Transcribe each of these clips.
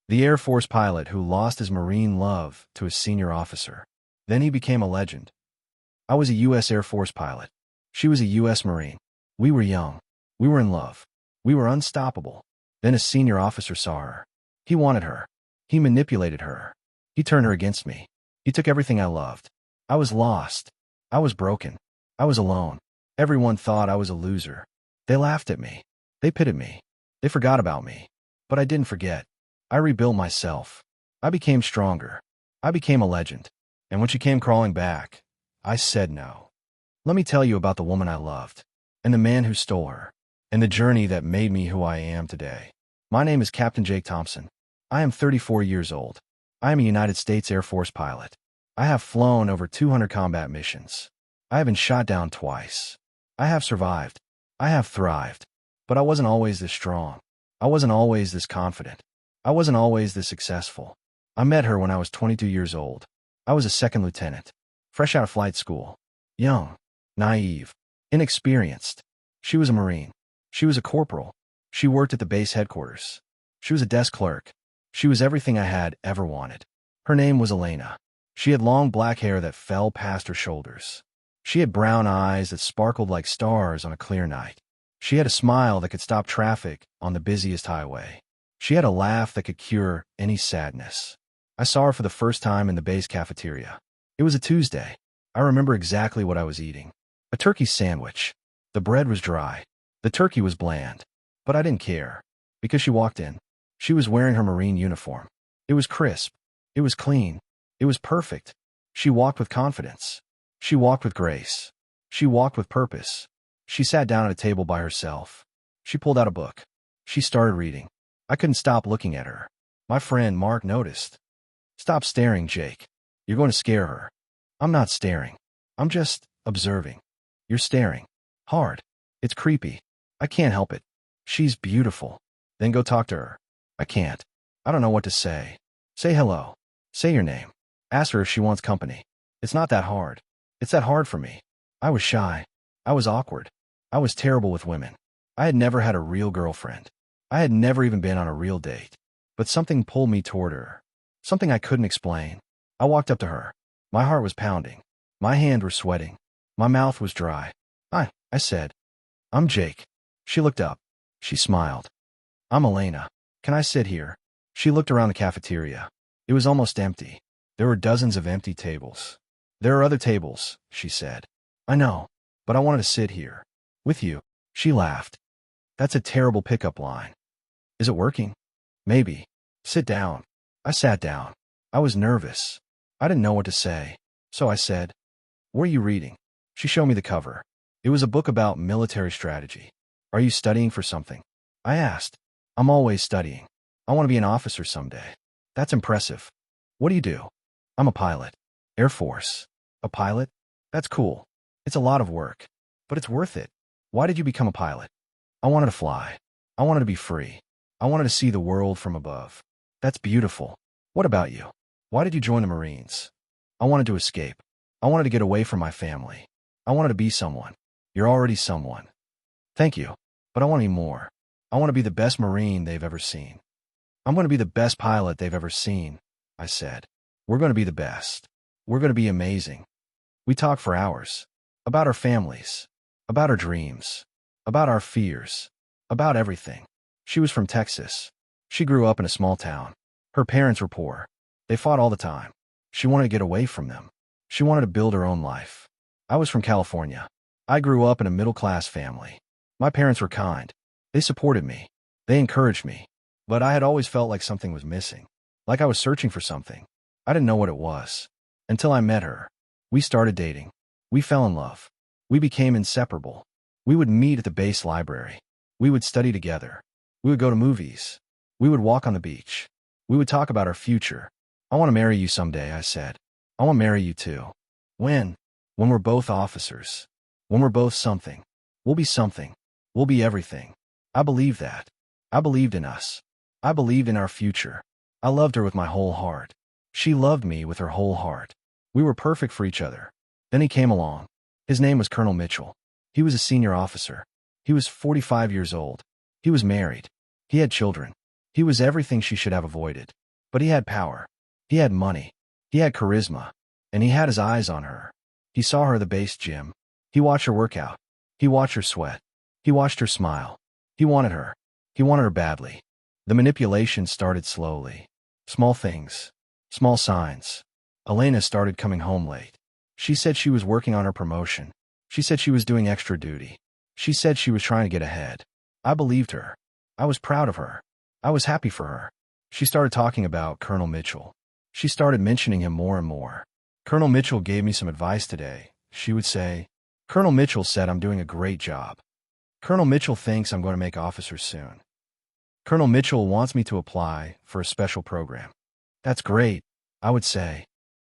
The Air Force pilot who lost his Marine love to his senior officer. Then he became a legend. I was a U.S. Air Force pilot. She was a U.S. Marine. We were young. We were in love. We were unstoppable. Then a senior officer saw her. He wanted her. He manipulated her. He turned her against me. He took everything I loved. I was lost. I was broken. I was alone. Everyone thought I was a loser. They laughed at me. They pitied me. They forgot about me. But I didn't forget. I rebuilt myself. I became stronger. I became a legend. And when she came crawling back, I said no. Let me tell you about the woman I loved, and the man who stole her, and the journey that made me who I am today. My name is Captain Jake Thompson. I am 34 years old. I am a United States Air Force pilot. I have flown over 200 combat missions. I have been shot down twice. I have survived. I have thrived. But I wasn't always this strong. I wasn't always this confident. I wasn't always this successful. I met her when I was 22 years old. I was a second lieutenant, fresh out of flight school. Young, naive, inexperienced. She was a Marine. She was a corporal. She worked at the base headquarters. She was a desk clerk. She was everything I had ever wanted. Her name was Elena. She had long black hair that fell past her shoulders. She had brown eyes that sparkled like stars on a clear night. She had a smile that could stop traffic on the busiest highway. She had a laugh that could cure any sadness. I saw her for the first time in the base cafeteria. It was a Tuesday. I remember exactly what I was eating. A turkey sandwich. The bread was dry. The turkey was bland. But I didn't care. Because she walked in. She was wearing her Marine uniform. It was crisp. It was clean. It was perfect. She walked with confidence. She walked with grace. She walked with purpose. She sat down at a table by herself. She pulled out a book. She started reading. I couldn't stop looking at her. My friend Mark noticed. Stop staring, Jake. You're going to scare her. I'm not staring. I'm just observing. You're staring. Hard. It's creepy. I can't help it. She's beautiful. Then go talk to her. I can't. I don't know what to say. Say hello. Say your name. Ask her if she wants company. It's not that hard. It's that hard for me. I was shy. I was awkward. I was terrible with women. I had never had a real girlfriend. I had never even been on a real date. But something pulled me toward her. Something I couldn't explain. I walked up to her. My heart was pounding. My hands were sweating. My mouth was dry. I said. I'm Jake. She looked up. She smiled. I'm Elena. Can I sit here? She looked around the cafeteria. It was almost empty. There were dozens of empty tables. There are other tables, she said. I know, but I wanted to sit here. With you. She laughed. That's a terrible pickup line. Is it working? Maybe. Sit down. I sat down. I was nervous. I didn't know what to say. So I said, what are you reading? She showed me the cover. It was a book about military strategy. Are you studying for something? I asked. I'm always studying. I want to be an officer someday. That's impressive. What do you do? I'm a pilot. Air Force. A pilot? That's cool. It's a lot of work. But it's worth it. Why did you become a pilot? I wanted to fly. I wanted to be free. I wanted to see the world from above. That's beautiful. What about you? Why did you join the Marines? I wanted to escape. I wanted to get away from my family. I wanted to be someone. You're already someone. Thank you. But I want to be more. I want to be the best Marine they've ever seen. I'm going to be the best pilot they've ever seen, I said. We're going to be the best. We're going to be amazing. We talked for hours. About our families. About our dreams. About our fears. About everything. She was from Texas. She grew up in a small town. Her parents were poor. They fought all the time. She wanted to get away from them. She wanted to build her own life. I was from California. I grew up in a middle-class family. My parents were kind. They supported me. They encouraged me. But I had always felt like something was missing. Like I was searching for something. I didn't know what it was. Until I met her. We started dating. We fell in love. We became inseparable. We would meet at the base library. We would study together. We would go to movies. We would walk on the beach. We would talk about our future. I want to marry you someday, I said. I want to marry you too. When? When we're both officers. When we're both something. We'll be something. We'll be everything. I believed that. I believed in us. I believed in our future. I loved her with my whole heart. She loved me with her whole heart. We were perfect for each other. Then he came along. His name was Colonel Mitchell. He was a senior officer. He was 45 years old. He was married. He had children. He was everything she should have avoided. But he had power. He had money. He had charisma. And he had his eyes on her. He saw her at the base gym. He watched her work out. He watched her sweat. He watched her smile. He wanted her. He wanted her badly. The manipulation started slowly. Small things. Small signs. Elena started coming home late. She said she was working on her promotion. She said she was doing extra duty. She said she was trying to get ahead. I believed her. I was proud of her. I was happy for her. She started talking about Colonel Mitchell. She started mentioning him more and more. Colonel Mitchell gave me some advice today. She would say, Colonel Mitchell said I'm doing a great job. Colonel Mitchell thinks I'm going to make officer soon. Colonel Mitchell wants me to apply for a special program. That's great, I would say.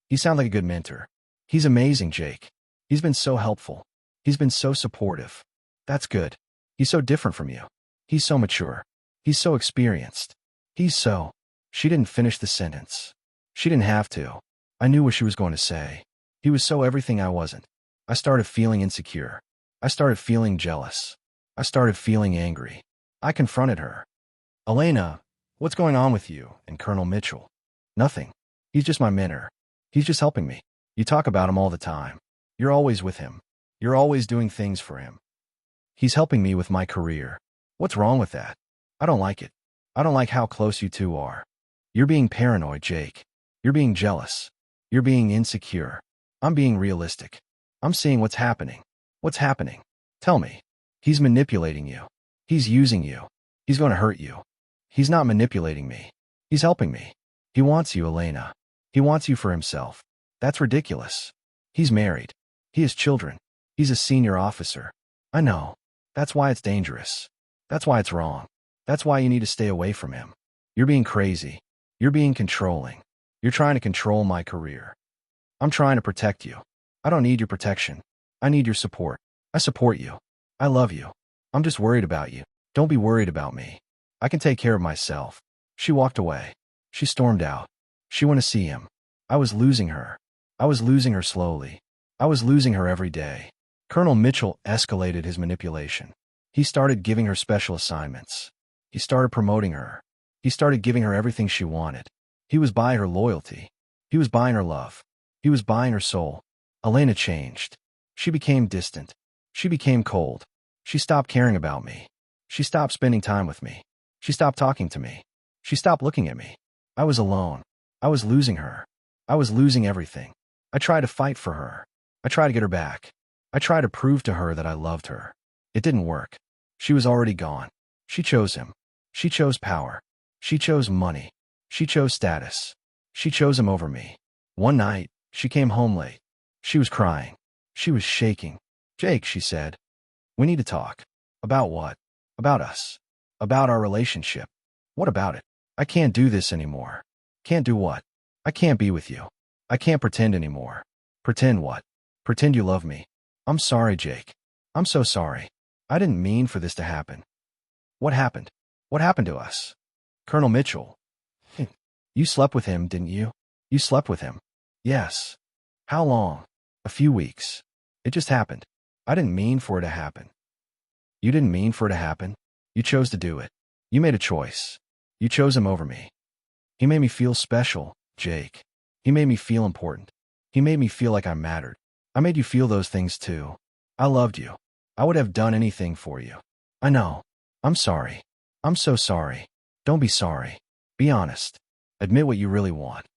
You sound like a good mentor. He's amazing, Jake. He's been so helpful. He's been so supportive. That's good. He's so different from you. He's so mature. He's so experienced. He's so... She didn't finish the sentence. She didn't have to. I knew what she was going to say. He was so everything I wasn't. I started feeling insecure. I started feeling jealous. I started feeling angry. I confronted her. Elena, what's going on with you and Colonel Mitchell? Nothing. He's just my mentor. He's just helping me. You talk about him all the time. You're always with him. You're always doing things for him. He's helping me with my career. What's wrong with that? I don't like it. I don't like how close you two are. You're being paranoid, Jake. You're being jealous. You're being insecure. I'm being realistic. I'm seeing what's happening. What's happening? Tell me. He's manipulating you. He's using you. He's going to hurt you. He's not manipulating me. He's helping me. He wants you, Elena. He wants you for himself. That's ridiculous. He's married. He has children. He's a senior officer. I know. That's why it's dangerous. That's why it's wrong. That's why you need to stay away from him. You're being crazy. You're being controlling. You're trying to control my career. I'm trying to protect you. I don't need your protection. I need your support. I support you. I love you. I'm just worried about you. Don't be worried about me. I can take care of myself. She walked away. She stormed out. She went to see him. I was losing her. I was losing her slowly. I was losing her every day. Colonel Mitchell escalated his manipulation. He started giving her special assignments. He started promoting her. He started giving her everything she wanted. He was buying her loyalty. He was buying her love. He was buying her soul. Elena changed. She became distant. She became cold. She stopped caring about me. She stopped spending time with me. She stopped talking to me. She stopped looking at me. I was alone. I was losing her. I was losing everything. I tried to fight for her. I tried to get her back. I tried to prove to her that I loved her. It didn't work. She was already gone. She chose him. She chose power. She chose money. She chose status. She chose him over me. One night, she came home late. She was crying. She was shaking. Jake, she said, we need to talk. About what? About us. About our relationship. What about it? I can't do this anymore. Can't do what? I can't be with you. I can't pretend anymore. Pretend what? Pretend you love me. I'm sorry, Jake. I'm so sorry. I didn't mean for this to happen. What happened? What happened to us? Colonel Mitchell. You slept with him, didn't you? You slept with him. Yes. How long? A few weeks. It just happened. I didn't mean for it to happen. You didn't mean for it to happen. You chose to do it. You made a choice. You chose him over me. He made me feel special, Jake. He made me feel important. He made me feel like I mattered. I made you feel those things too. I loved you. I would have done anything for you. I know. I'm sorry. I'm so sorry. Don't be sorry. Be honest. Admit what you really want.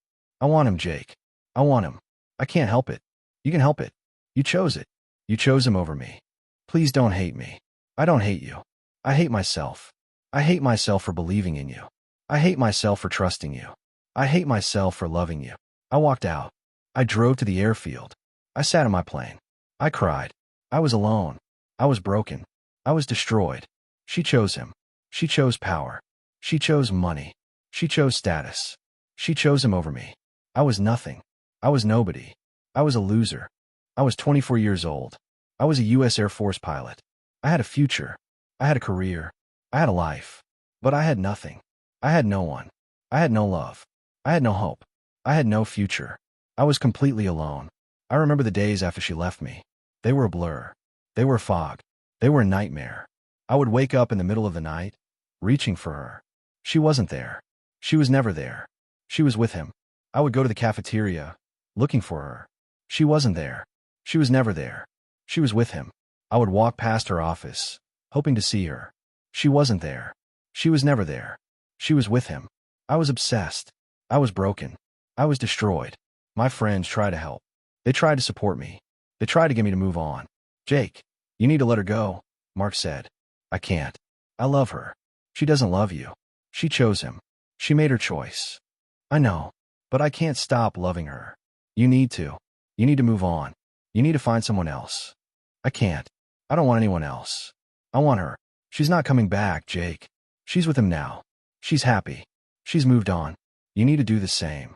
I want him, Jake. I want him. I can't help it. You can help it. You chose it. You chose him over me. Please don't hate me. I don't hate you. I hate myself. I hate myself for believing in you. I hate myself for trusting you. I hate myself for loving you. I walked out. I drove to the airfield. I sat in my plane. I cried. I was alone. I was broken. I was destroyed. She chose him. She chose power. She chose money. She chose status. She chose him over me. I was nothing. I was nobody. I was a loser. I was 24 years old. I was a U.S. Air Force pilot. I had a future. I had a career. I had a life. But I had nothing. I had no one. I had no love. I had no hope. I had no future. I was completely alone. I remember the days after she left me. They were a blur. They were a fog. They were a nightmare. I would wake up in the middle of the night, reaching for her. She wasn't there. She was never there. She was with him. I would go to the cafeteria, looking for her. She wasn't there. She was never there. She was with him. I would walk past her office, hoping to see her. She wasn't there. She was never there. She was with him. I was obsessed. I was broken. I was destroyed. My friends tried to help. They tried to support me. They tried to get me to move on. Jake, you need to let her go, Mark said. I can't. I love her. She doesn't love you. She chose him. She made her choice. I know, but I can't stop loving her. You need to. You need to move on. You need to find someone else. I can't. I don't want anyone else. I want her. She's not coming back, Jake. She's with him now. She's happy. She's moved on. You need to do the same.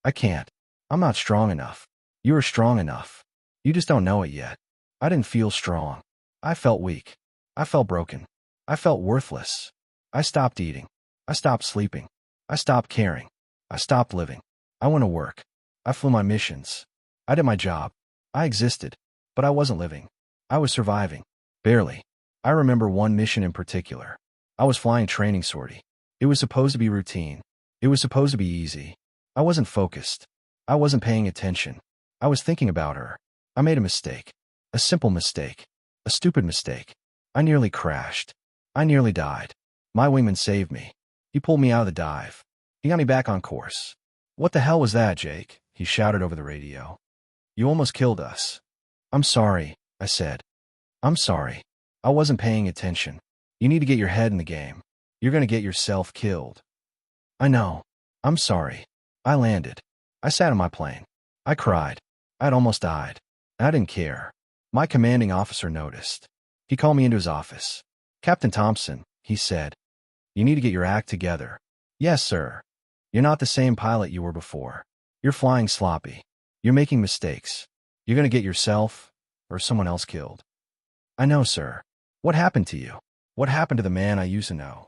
I can't. I'm not strong enough. You are strong enough. You just don't know it yet. I didn't feel strong. I felt weak. I felt broken. I felt worthless. I stopped eating. I stopped sleeping. I stopped caring. I stopped living. I went to work. I flew my missions. I did my job. I existed, but I wasn't living. I was surviving. Barely. I remember one mission in particular. I was flying training sortie. It was supposed to be routine. It was supposed to be easy. I wasn't focused. I wasn't paying attention. I was thinking about her. I made a mistake. A simple mistake. A stupid mistake. I nearly crashed. I nearly died. My wingman saved me. He pulled me out of the dive. He got me back on course. What the hell was that, Jake? He shouted over the radio. You almost killed us. I'm sorry, I said. I'm sorry. I wasn't paying attention. You need to get your head in the game. You're going to get yourself killed. I know. I'm sorry. I landed. I sat in my plane. I cried. I'd almost died. I didn't care. My commanding officer noticed. He called me into his office. Captain Thompson, he said. You need to get your act together. Yes, sir. You're not the same pilot you were before. You're flying sloppy. You're making mistakes. You're going to get yourself or someone else killed. I know, sir. What happened to you? What happened to the man I used to know?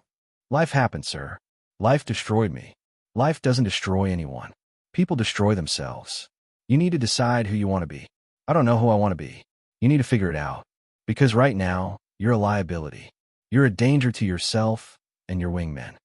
Life happened, sir. Life destroyed me. Life doesn't destroy anyone. People destroy themselves. You need to decide who you want to be. I don't know who I want to be. You need to figure it out. Because right now, you're a liability. You're a danger to yourself and your wingmen.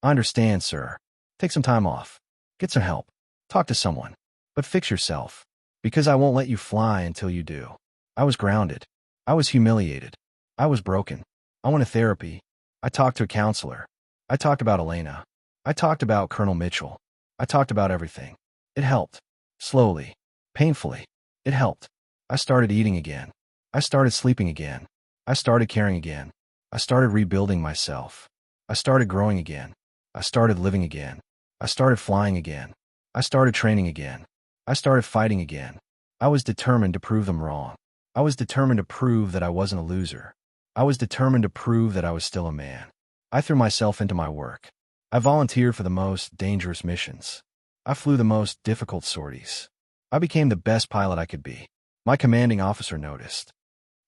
I understand, sir. Take some time off. Get some help. Talk to someone. But fix yourself. Because I won't let you fly until you do. I was grounded. I was humiliated. I was broken. I went to therapy. I talked to a counselor. I talked about Elena. I talked about Colonel Mitchell. I talked about everything. It helped. Slowly. Painfully. It helped. I started eating again. I started sleeping again. I started caring again. I started rebuilding myself. I started growing again. I started living again. I started flying again. I started training again. I started fighting again. I was determined to prove them wrong. I was determined to prove that I wasn't a loser. I was determined to prove that I was still a man. I threw myself into my work. I volunteered for the most dangerous missions. I flew the most difficult sorties. I became the best pilot I could be. My commanding officer noticed.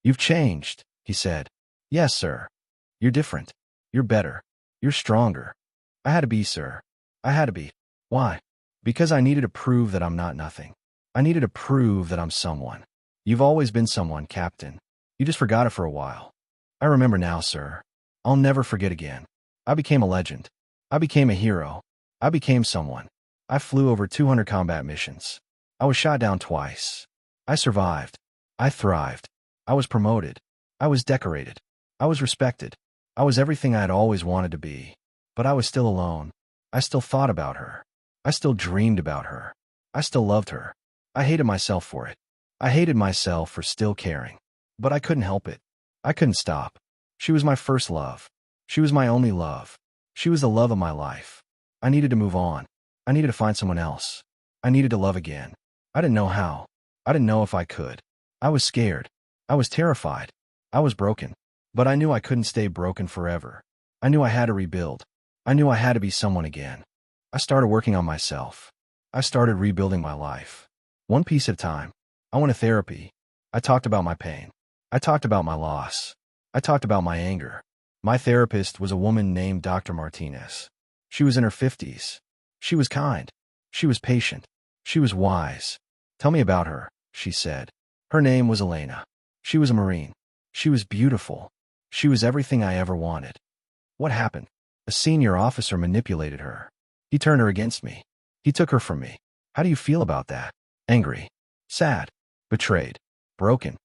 You've changed, he said. Yes, sir. You're different. You're better. You're stronger. I had to be, sir. I had to be. Why? Because I needed to prove that I'm not nothing. I needed to prove that I'm someone. You've always been someone, Captain. You just forgot it for a while. I remember now, sir. I'll never forget again. I became a legend. I became a hero. I became someone. I flew over 200 combat missions. I was shot down twice. I survived. I thrived. I was promoted. I was decorated. I was respected. I was everything I had always wanted to be. But I was still alone. I still thought about her. I still dreamed about her. I still loved her. I hated myself for it. I hated myself for still caring. But I couldn't help it. I couldn't stop. She was my first love. She was my only love. She was the love of my life. I needed to move on. I needed to find someone else. I needed to love again. I didn't know how. I didn't know if I could. I was scared. I was terrified. I was broken. But I knew I couldn't stay broken forever. I knew I had to rebuild. I knew I had to be someone again. I started working on myself. I started rebuilding my life. One piece at a time. I went to therapy. I talked about my pain. I talked about my loss. I talked about my anger. My therapist was a woman named Dr. Martinez. She was in her 50s. She was kind. She was patient. She was wise. Tell me about her, she said. Her name was Elena. She was a Marine. She was beautiful. She was everything I ever wanted. What happened? A senior officer manipulated her. He turned her against me. He took her from me. How do you feel about that? Angry, sad, betrayed, broken.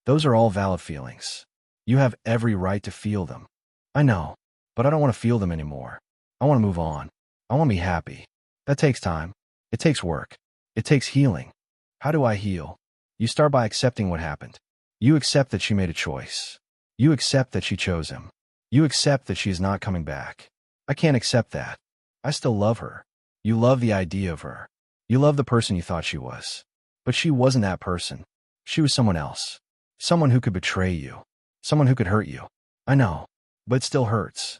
Those are all valid feelings. You have every right to feel them. I know, but I don't want to feel them anymore. I want to move on. I want to be happy. That takes time. It takes work. It takes healing. How do I heal? You start by accepting what happened. You accept that she made a choice. You accept that she chose him. You accept that she is not coming back. I can't accept that. I still love her. You love the idea of her. You love the person you thought she was. But she wasn't that person. She was someone else. Someone who could betray you. Someone who could hurt you. I know. But it still hurts.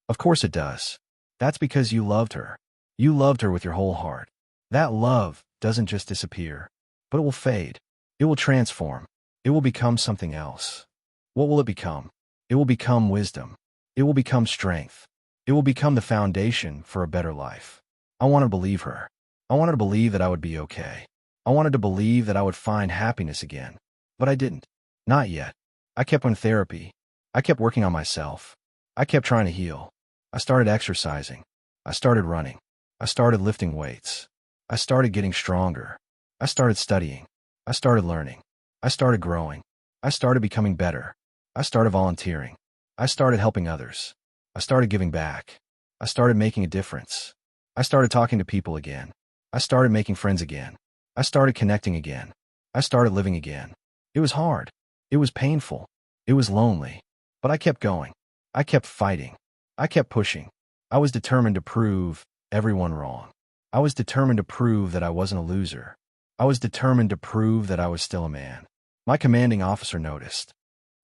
Of course it does. That's because you loved her. You loved her with your whole heart. That love doesn't just disappear, but it will fade. It will transform. It will become something else. What will it become? It will become wisdom. It will become strength. It will become the foundation for a better life. I wanted to believe her. I wanted to believe that I would be okay. I wanted to believe that I would find happiness again. But I didn't. Not yet. I kept on therapy. I kept working on myself. I kept trying to heal. I started exercising. I started running. I started lifting weights. I started getting stronger. I started studying. I started learning. I started growing. I started becoming better. I started volunteering. I started helping others. I started giving back. I started making a difference. I started talking to people again. I started making friends again. I started connecting again. I started living again. It was hard. It was painful. It was lonely. But I kept going. I kept fighting. I kept pushing. I was determined to prove everyone wrong. I was determined to prove that I wasn't a loser. I was determined to prove that I was still a man. My commanding officer noticed.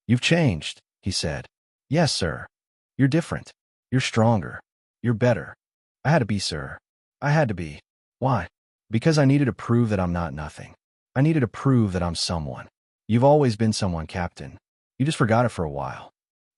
"You've changed," he said. "Yes, sir. You're different. You're stronger. You're better." I had to be, sir. I had to be. Why? Because I needed to prove that I'm not nothing. I needed to prove that I'm someone. You've always been someone, Captain. You just forgot it for a while.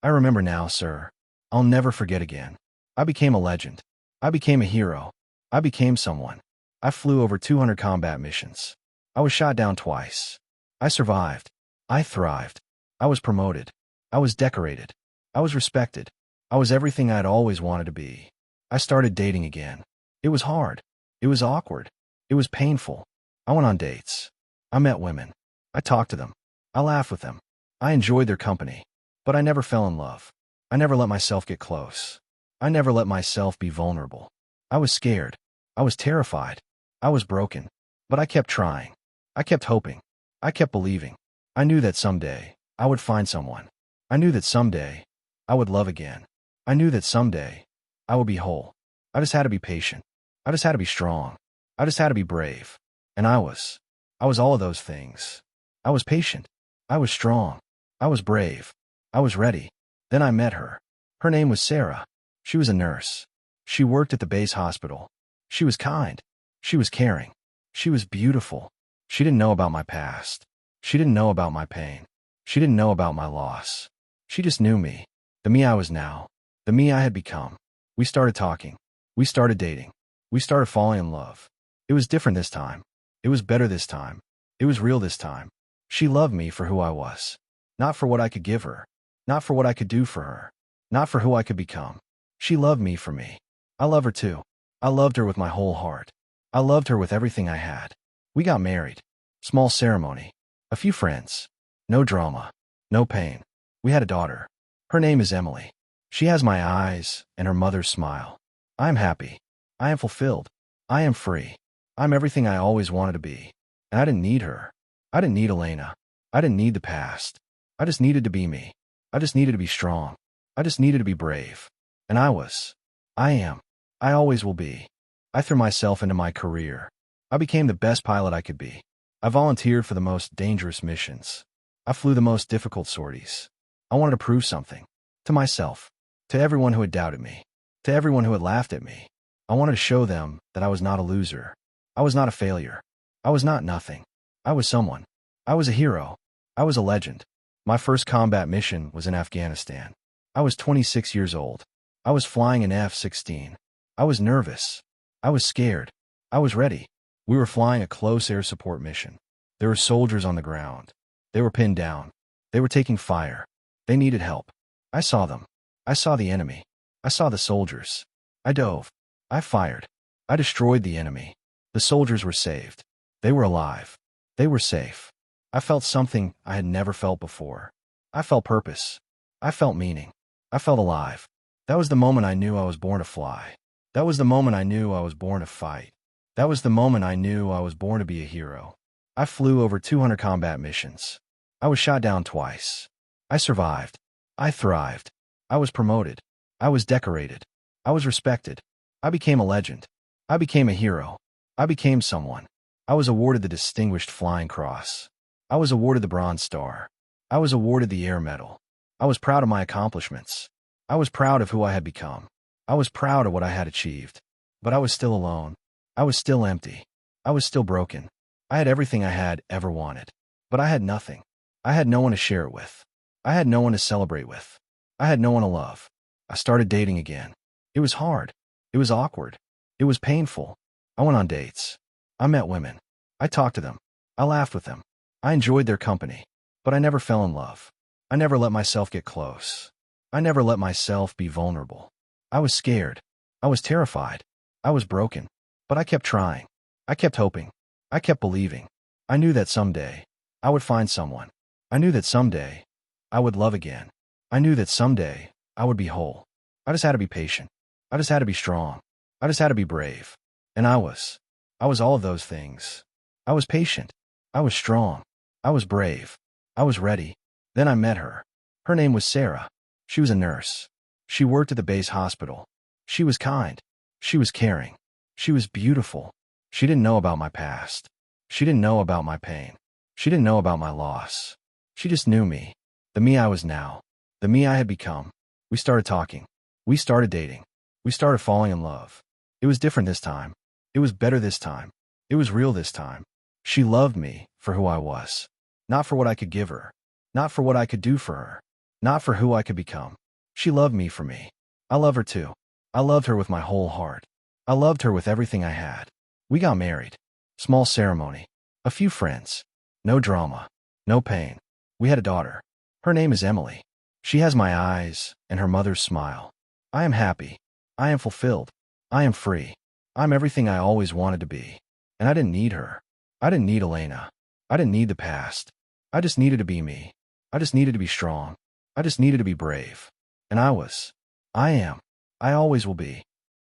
I remember now, sir. I'll never forget again. I became a legend. I became a hero. I became someone. I flew over 200 combat missions. I was shot down twice. I survived. I thrived. I was promoted. I was decorated. I was respected. I was everything I'd always wanted to be. I started dating again. It was hard. It was awkward. It was painful. I went on dates. I met women. I talked to them. I laughed with them. I enjoyed their company. But I never fell in love. I never let myself get close. I never let myself be vulnerable. I was scared. I was terrified. I was broken. But I kept trying. I kept hoping. I kept believing. I knew that someday I would find someone. I knew that someday I would love again. I knew that someday I would be whole. I just had to be patient. I just had to be strong. I just had to be brave. And I was. I was all of those things. I was patient. I was strong. I was brave. I was ready. Then I met her. Her name was Sarah. She was a nurse. She worked at the base hospital. She was kind. She was caring. She was beautiful. She didn't know about my past. She didn't know about my pain. She didn't know about my loss. She just knew me. The me I was now. The me I had become. We started talking. We started dating. We started falling in love. It was different this time. It was better this time. It was real this time. She loved me for who I was. Not for what I could give her. Not for what I could do for her. Not for who I could become. She loved me for me. I love her too. I loved her with my whole heart. I loved her with everything I had. We got married. Small ceremony. A few friends. No drama. No pain. We had a daughter. Her name is Emily. She has my eyes and her mother's smile. I am happy. I am fulfilled. I am free. I'm everything I always wanted to be. And I didn't need her. I didn't need Elena. I didn't need the past. I just needed to be me. I just needed to be strong. I just needed to be brave. And I was. I am. I always will be. I threw myself into my career. I became the best pilot I could be. I volunteered for the most dangerous missions. I flew the most difficult sorties. I wanted to prove something. To myself. To everyone who had doubted me. To everyone who had laughed at me. I wanted to show them that I was not a loser. I was not a failure. I was not nothing. I was someone. I was a hero. I was a legend. My first combat mission was in Afghanistan. I was 26 years old. I was flying an F-16. I was nervous. I was scared. I was ready. We were flying a close air support mission. There were soldiers on the ground. They were pinned down. They were taking fire. They needed help. I saw them. I saw the enemy. I saw the soldiers. I dove. I fired. I destroyed the enemy. The soldiers were saved. They were alive. They were safe. I felt something I had never felt before. I felt purpose. I felt meaning. I felt alive. That was the moment I knew I was born to fly. That was the moment I knew I was born to fight. That was the moment I knew I was born to be a hero. I flew over 200 combat missions. I was shot down twice. I survived. I thrived. I was promoted. I was decorated. I was respected. I became a legend. I became a hero. I became someone. I was awarded the Distinguished Flying Cross. I was awarded the Bronze Star. I was awarded the Air Medal. I was proud of my accomplishments. I was proud of who I had become. I was proud of what I had achieved. But I was still alone. I was still empty. I was still broken. I had everything I had ever wanted. But I had nothing. I had no one to share it with. I had no one to celebrate with. I had no one to love. I started dating again. It was hard. It was awkward. It was painful. I went on dates. I met women. I talked to them. I laughed with them. I enjoyed their company. But I never fell in love. I never let myself get close. I never let myself be vulnerable. I was scared. I was terrified. I was broken. But I kept trying. I kept hoping. I kept believing. I knew that someday I would find someone. I knew that someday I would love again. I knew that someday I would be whole. I just had to be patient. I just had to be strong. I just had to be brave. And I was. I was all of those things. I was patient. I was strong. I was brave. I was ready. Then I met her. Her name was Sarah. She was a nurse. She worked at the base hospital. She was kind. She was caring. She was beautiful. She didn't know about my past. She didn't know about my pain. She didn't know about my loss. She just knew me. The me I was now. The me I had become. We started talking. We started dating. We started falling in love. It was different this time. It was better this time. It was real this time. She loved me for who I was. Not for what I could give her. Not for what I could do for her. Not for who I could become. She loved me for me. I love her too. I loved her with my whole heart. I loved her with everything I had. We got married. Small ceremony. A few friends. No drama. No pain. We had a daughter. Her name is Emily. She has my eyes and her mother's smile. I am happy. I am fulfilled. I am free. I'm everything I always wanted to be. And I didn't need her. I didn't need Elena. I didn't need the past. I just needed to be me. I just needed to be strong. I just needed to be brave. And I was. I am. I always will be.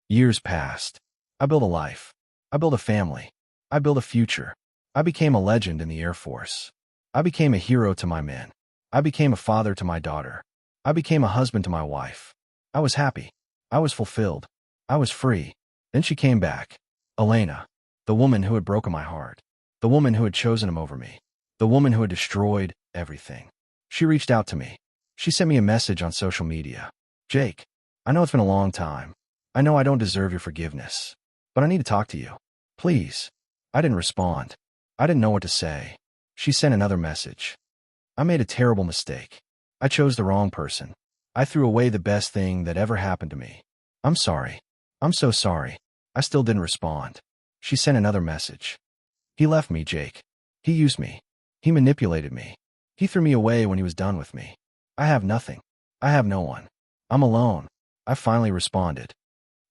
Years passed. I built a life. I built a family. I built a future. I became a legend in the Air Force. I became a hero to my men. I became a father to my daughter. I became a husband to my wife. I was happy. I was fulfilled. I was free. Then she came back. Elena. The woman who had broken my heart. The woman who had chosen him over me. The woman who had destroyed everything. She reached out to me. She sent me a message on social media. Jake, I know it's been a long time. I know I don't deserve your forgiveness. But I need to talk to you. Please. I didn't respond. I didn't know what to say. She sent another message. I made a terrible mistake. I chose the wrong person. I threw away the best thing that ever happened to me. I'm sorry. I'm so sorry. I still didn't respond. She sent another message. He left me, Jake. He used me. He manipulated me. He threw me away when he was done with me. I have nothing. I have no one. I'm alone. I finally responded.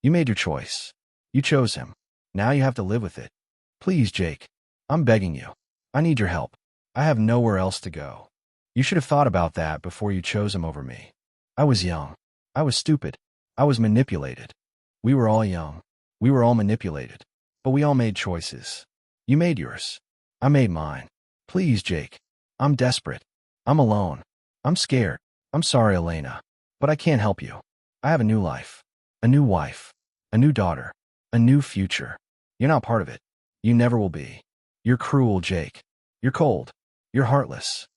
You made your choice. You chose him. Now you have to live with it. Please, Jake. I'm begging you. I need your help. I have nowhere else to go. You should have thought about that before you chose him over me. I was young. I was stupid. I was manipulated. We were all young. We were all manipulated. But we all made choices. You made yours. I made mine. Please, Jake. I'm desperate. I'm alone. I'm scared. I'm sorry, Elena. But I can't help you. I have a new life. A new wife. A new daughter. A new future. You're not part of it. You never will be. You're cruel, Jake. You're cold. You're heartless.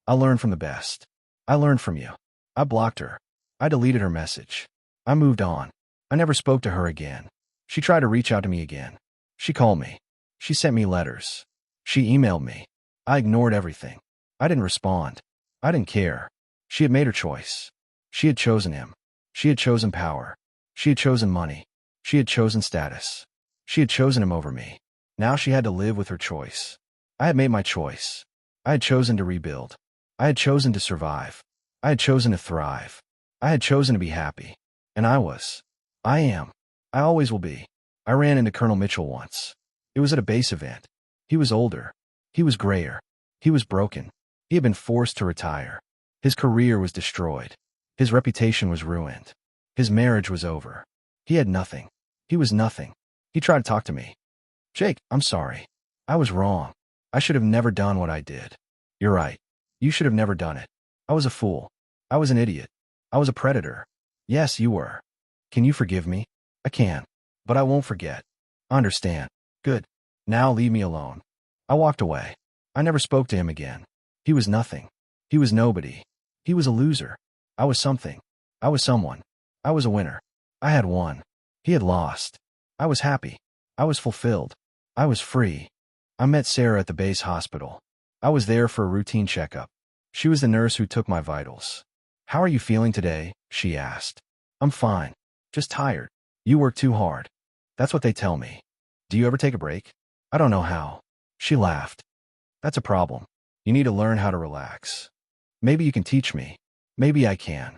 I learned from the best. I learned from you. I blocked her. I deleted her message. I moved on. I never spoke to her again. She tried to reach out to me again. She called me. She sent me letters. She emailed me. I ignored everything. I didn't respond. I didn't care. She had made her choice. She had chosen him. She had chosen power. She had chosen money. She had chosen status. She had chosen him over me. Now she had to live with her choice. I had made my choice. I had chosen to rebuild. I had chosen to survive. I had chosen to thrive. I had chosen to be happy. And I am. I always will be. I ran into Colonel Mitchell once. It was at a base event. He was older. He was grayer. He was broken. He had been forced to retire. His career was destroyed. His reputation was ruined. His marriage was over. He had nothing. He was nothing. He tried to talk to me. Jake, I'm sorry. I was wrong. I should have never done what I did. You're right. You should have never done it. I was a fool. I was an idiot. I was a predator. Yes, you were. Can you forgive me? I can. But I won't forget. I understand. Good. Now leave me alone. I walked away. I never spoke to him again. He was nothing. He was nobody. He was a loser. I was something. I was someone. I was a winner. I had won. He had lost. I was happy. I was fulfilled. I was free. I met Sarah at the base hospital. I was there for a routine checkup. She was the nurse who took my vitals. How are you feeling today? She asked. I'm fine. Just tired. You work too hard. That's what they tell me. Do you ever take a break? I don't know how. She laughed. That's a problem. You need to learn how to relax. Maybe you can teach me. Maybe I can.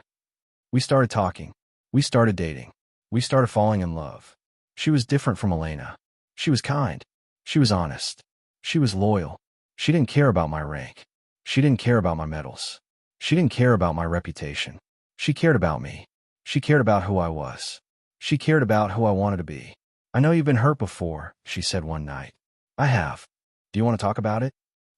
We started talking. We started dating. We started falling in love. She was different from Elena. She was kind. She was honest. She was loyal. She didn't care about my rank. She didn't care about my medals. She didn't care about my reputation. She cared about me. She cared about who I was. She cared about who I wanted to be. I know you've been hurt before, she said one night. I have. Do you want to talk about it?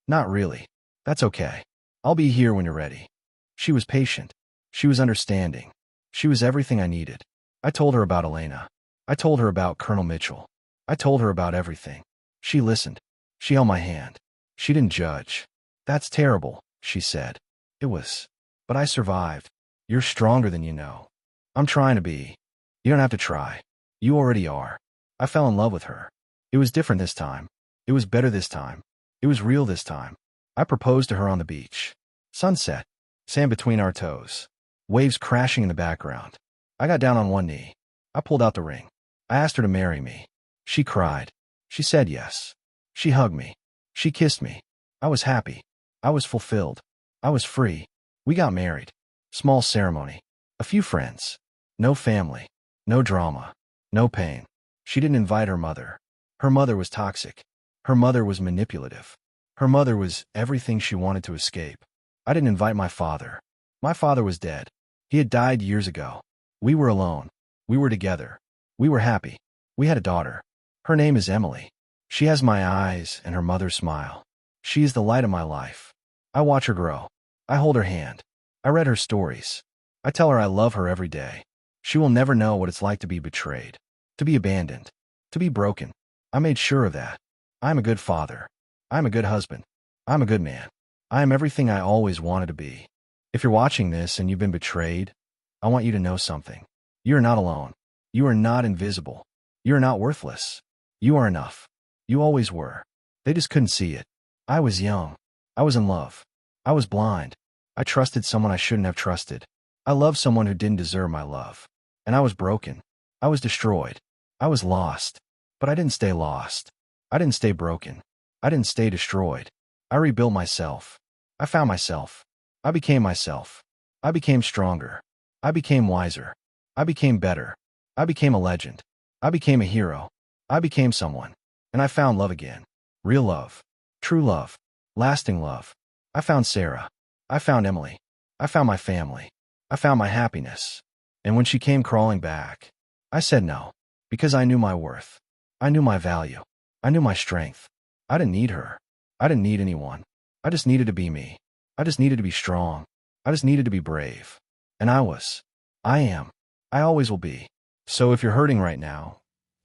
Not really. That's okay. I'll be here when you're ready. She was patient. She was understanding. She was everything I needed. I told her about Elena. I told her about Colonel Mitchell. I told her about everything. She listened. She held my hand. She didn't judge. That's terrible, she said. It was. But I survived. You're stronger than you know. I'm trying to be. You don't have to try. You already are. I fell in love with her. It was different this time. It was better this time. It was real this time. I proposed to her on the beach. Sunset. Sand between our toes. Waves crashing in the background. I got down on one knee. I pulled out the ring. I asked her to marry me. She cried. She said yes. She hugged me. She kissed me. I was happy. I was fulfilled. I was free. We got married. Small ceremony. A few friends. No family. No drama. No pain. She didn't invite her mother. Her mother was toxic. Her mother was manipulative. Her mother was everything she wanted to escape. I didn't invite my father. My father was dead. He had died years ago. We were alone. We were together. We were happy. We had a daughter. Her name is Emily. She has my eyes and her mother's smile. She is the light of my life. I watch her grow. I hold her hand. I read her stories. I tell her I love her every day. She will never know what it's like to be betrayed, to be abandoned, to be broken. I made sure of that. I am a good father. I am a good husband. I am a good man. I am everything I always wanted to be. If you're watching this and you've been betrayed, I want you to know something. You are not alone. You are not invisible. You are not worthless. You are enough. You always were. They just couldn't see it. I was young. I was in love. I was blind. I trusted someone I shouldn't have trusted. I loved someone who didn't deserve my love. And I was broken. I was destroyed. I was lost. But I didn't stay lost. I didn't stay broken. I didn't stay destroyed. I rebuilt myself. I found myself. I became myself. I became stronger. I became wiser. I became better. I became a legend. I became a hero. I became someone. And I found love again. Real love. True love. Lasting love. I found Sarah. I found Emily. I found my family. I found my happiness. And when she came crawling back, I said no. Because I knew my worth. I knew my value. I knew my strength. I didn't need her. I didn't need anyone. I just needed to be me. I just needed to be strong. I just needed to be brave. And I was. I am. I always will be. So if you're hurting right now,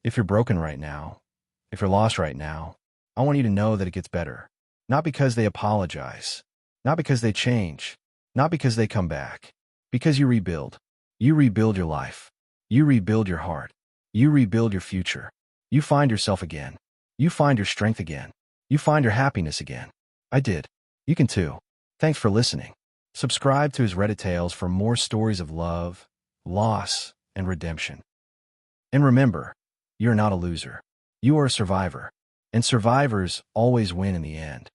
if you're broken right now, if you're lost right now, I want you to know that it gets better. Not because they apologize. Not because they change. Not because they come back. Because you rebuild. You rebuild your life. You rebuild your heart. You rebuild your future. You find yourself again. You find your strength again. You find your happiness again. I did. You can too. Thanks for listening. Subscribe to his Reddit Tales for more stories of love, loss, and redemption. And remember, you're not a loser. You are a survivor. And survivors always win in the end.